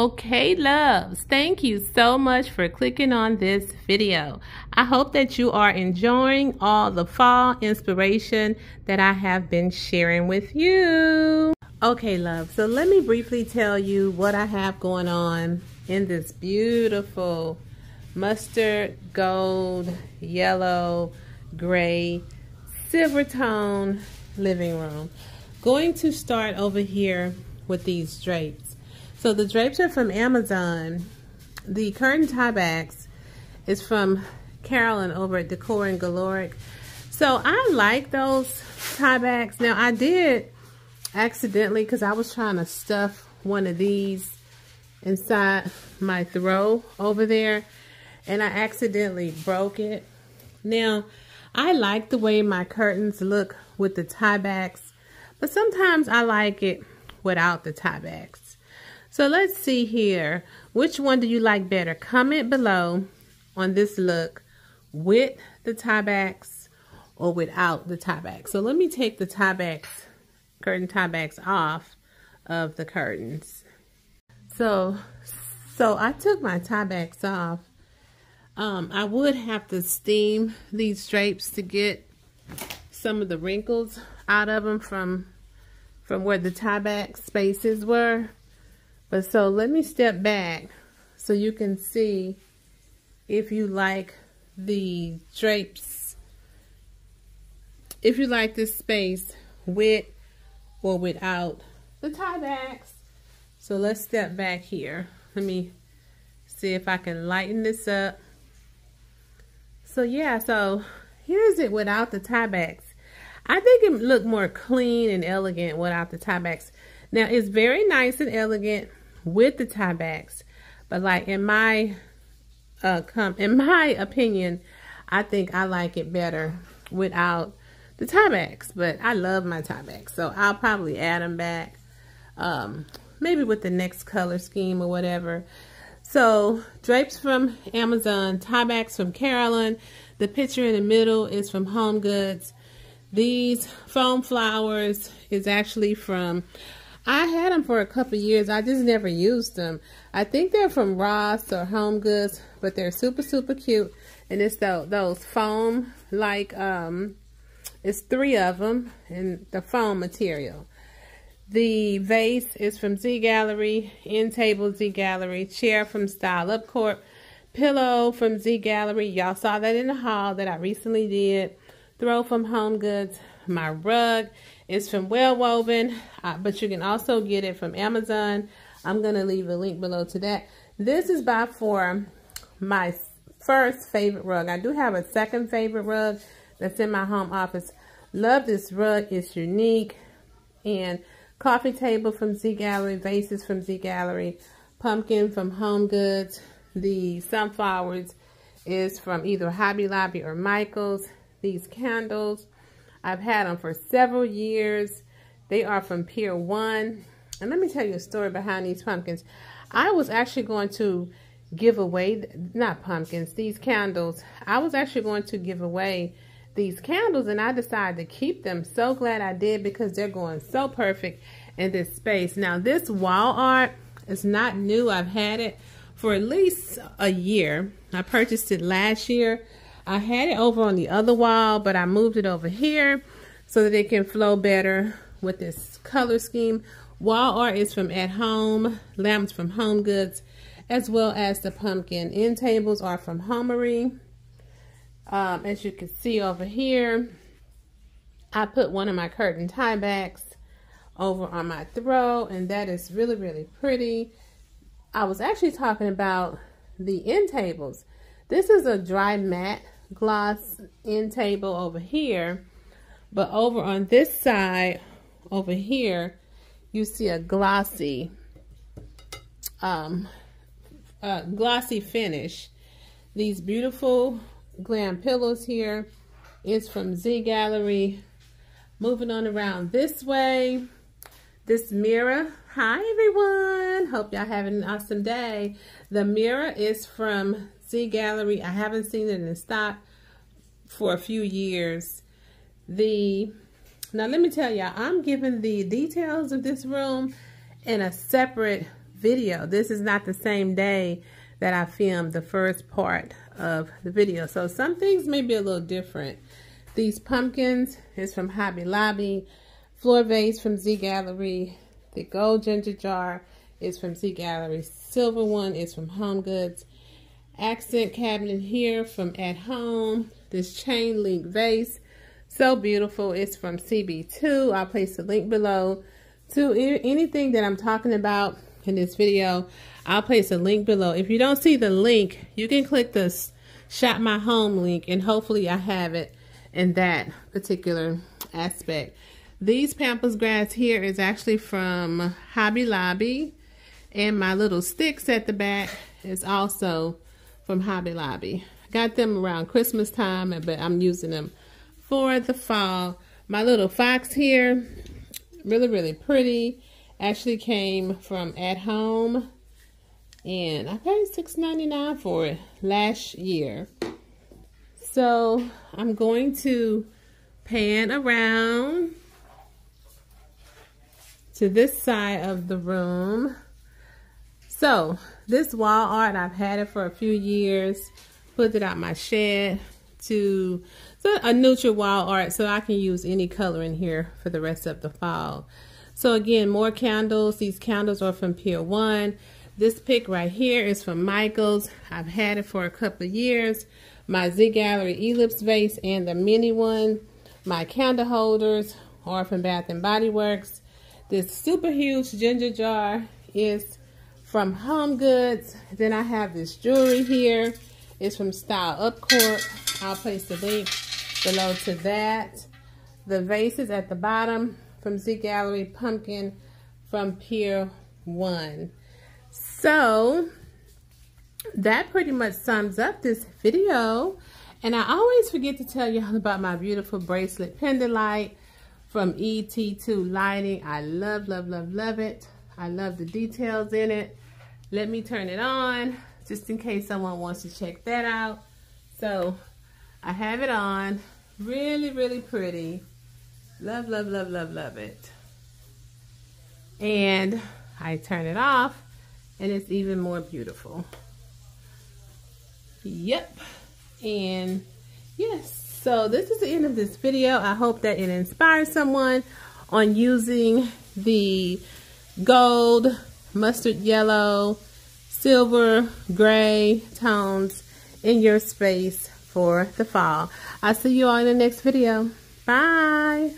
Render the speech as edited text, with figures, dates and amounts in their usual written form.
Okay, loves, thank you so much for clicking on this video. I hope that you are enjoying all the fall inspiration that I have been sharing with you. Okay, love, so let me briefly tell you what I have going on in this beautiful mustard, gold, yellow, gray, silver tone living room. Going to start over here with these drapes. So the drapes are from Amazon. The curtain tie backs is from Carolyn over at Decor and Galoric. So I like those tie backs. Now I did accidentally, because I was trying to stuff one of these inside my throw over there, and I accidentally broke it. Now I like the way my curtains look with the tie backs, but sometimes I like it without the tie backs. So let's see here. Which one do you like better? Comment below on this look with the tie backs or without the tie backs. So let me take the tie backs, curtain tie backs off of the curtains. So I took my tie backs off. I would have to steam these drapes to get some of the wrinkles out of them from where the tie back spaces were. But so let me step back so you can see if you like the drapes, if you like this space with or without the tie backs. So let's step back here. Let me see if I can lighten this up. So yeah, so here's it without the tie backs. I think it looked more clean and elegant without the tie backs. Now it's very nice and elegant with the tie backs, but like in my opinion, I think I like it better without the tie backs. But I love my tie backs, so I'll probably add them back, maybe with the next color scheme or whatever. So drapes from Amazon, tie backs from Carolyn. The picture in the middle is from Home Goods. These foam flowers is actually from, I had them for a couple years. I just never used them. I think they're from Ross or Home Goods, but they're super, super cute. And it's those foam, like, it's 3 of them in the foam material. The vase is from Z Gallery, end table Z Gallery, chair from Style Up Corp, pillow from Z Gallery. Y'all saw that in the haul that I recently did. Throw from Home Goods. My rug is from Well Woven, but you can also get it from Amazon. I'm going to leave a link below to that. This is by far my first favorite rug. I do have a second favorite rug that's in my home office. Love this rug. It's unique. And coffee table from Z Gallery, vases from Z Gallery, pumpkin from Home Goods. The sunflowers is from either Hobby Lobby or Michael's. These candles, I've had them for several years. They are from Pier 1. And let me tell you a story behind these pumpkins. I was actually going to give away, not pumpkins, these candles. I was actually going to give away these candles, and I decided to keep them. So glad I did, because they're going so perfect in this space. Now this wall art is not new. I've had it for at least a year. I purchased it last year. I had it over on the other wall, but I moved it over here so that it can flow better with this color scheme. Wall art is from At Home, lamps from Home Goods, as well as the pumpkin. End tables are from Homery. As you can see over here, I put one of my curtain tie backs over on my throw, and that is really, really pretty. I was actually talking about the end tables. This is a dry matte gloss end table over here, but over on this side over here you see a glossy finish. These beautiful glam pillows here is from Z Gallery. Moving on around this way, this mirror, hi everyone, hope y'all having an awesome day. The mirror is from Z Gallery. I haven't seen it in stock for a few years. Now let me tell y'all, I'm giving the details of this room in a separate video. This is not the same day that I filmed the first part of the video. So some things may be a little different. These pumpkins is from Hobby Lobby. Floor vase from Z Gallery. The gold ginger jar is from Z Gallery. Silver one is from Home Goods. Accent cabinet here from At Home. This chain link vase, so beautiful. It's from CB2. I'll place the link below to anything that I'm talking about in this video. I'll place a link below. If you don't see the link, you can click the Shop My Home link, and hopefully I have it in that particular aspect. These pampas grass here is actually from Hobby Lobby, and my little sticks at the back is also from Hobby Lobby. Got them around Christmas time, but I'm using them for the fall. My little fox here, really pretty. Actually came from At Home, and I paid $6.99 for it last year. So I'm going to pan around to this side of the room. So this wall art, I've had it for a few years. Put it out my shed to a neutral wall art, so I can use any color in here for the rest of the fall. So again, more candles. These candles are from Pier 1. This pick right here is from Michael's. I've had it for a couple of years. My Z Gallery ellipse vase and the mini one. My candle holders are from Bath and Body Works. This super huge ginger jar is from Home Goods. Then I have this jewelry here. It's from Style Up Corp. I'll place the link below to that. The vases at the bottom from Z Gallery. Pumpkin from Pier 1. So that pretty much sums up this video. And I always forget to tell y'all about my beautiful bracelet pendant light from ET2 Lighting. I love it. I love the details in it. Let me turn it on just in case someone wants to check that out. So I have it on. Really pretty. Love it. And I turn it off, and it's even more beautiful. Yep. And yes, so this is the end of this video. I hope that it inspires someone on using the gold, mustard yellow, silver, gray tones in your space for the fall. I'll see you all in the next video. Bye.